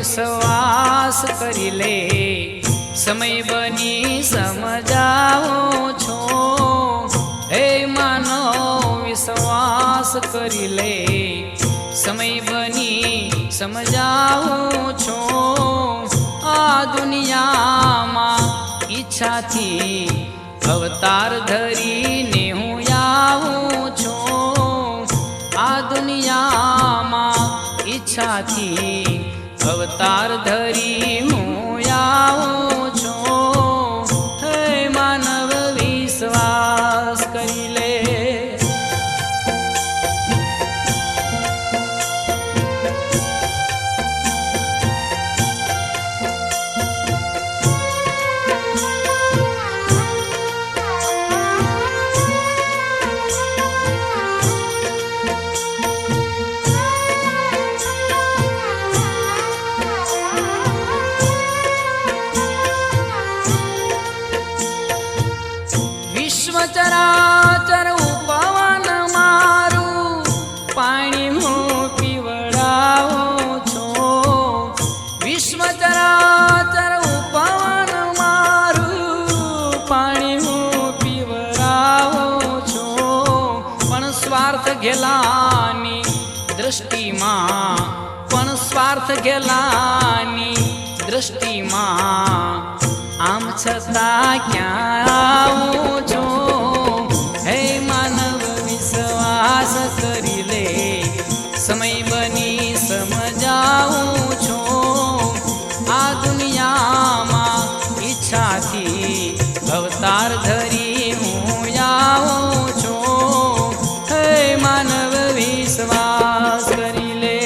વિશ્વાસ કરી લે, સમય બની સમજાવું છું. હે માનવ વિશ્વાસ કરી લે, સમય બની સમજાવું છું. આ દુનિયામાં ઈચ્છાથી અવતાર ધરીને હું આવું છું. આ દુનિયામાં ઈચ્છાથી અવતાર ધરી હું આવું છું. હે માનવ વિશ્વાસ કરી લે. ચરાચર ઉપવન મારું પાણી હું પીવડાવું છું. વિશ્વ ચરાચર ઉપવન મારું પાણી હું પીવડાવું છું. પણ સ્વાર્થ ઘેલાની દૃષ્ટિમાં, પણ સ્વાર્થ ઘેલાની દૃષ્ટિમાં આમ છતાં ક્યાં આવું છું. હે માનવ વિશ્વાસ કરી લે, સમય બની સમજાવું છું. આ દુનિયામાં ઈચ્છાથી અવતાર ધરી હું આવું છું. હે માનવ વિશ્વાસ કરી લે.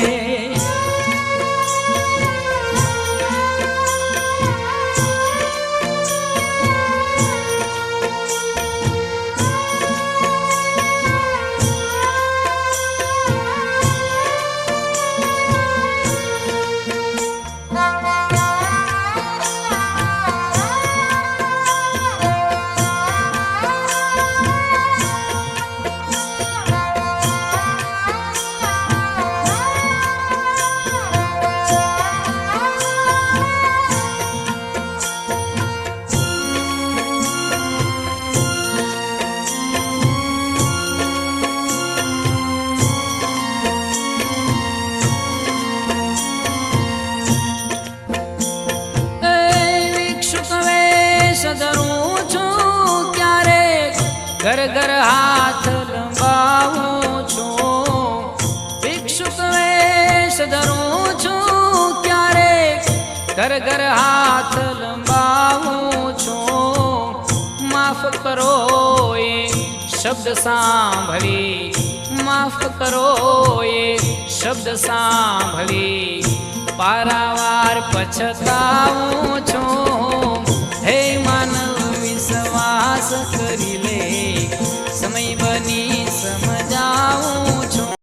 ધરું છું ક્યારેક ઘર ઘર હાથ લંબાવું છું. ભિક્ષુક વેશ ધરું છું ક્યારેક ઘર ઘર હાથ લંબાવું છું. માફ કરો એ શબ્દ સાંભળી, માફ કરો એ શબ્દ સાંભળી પારાવાર પછતાવું છું.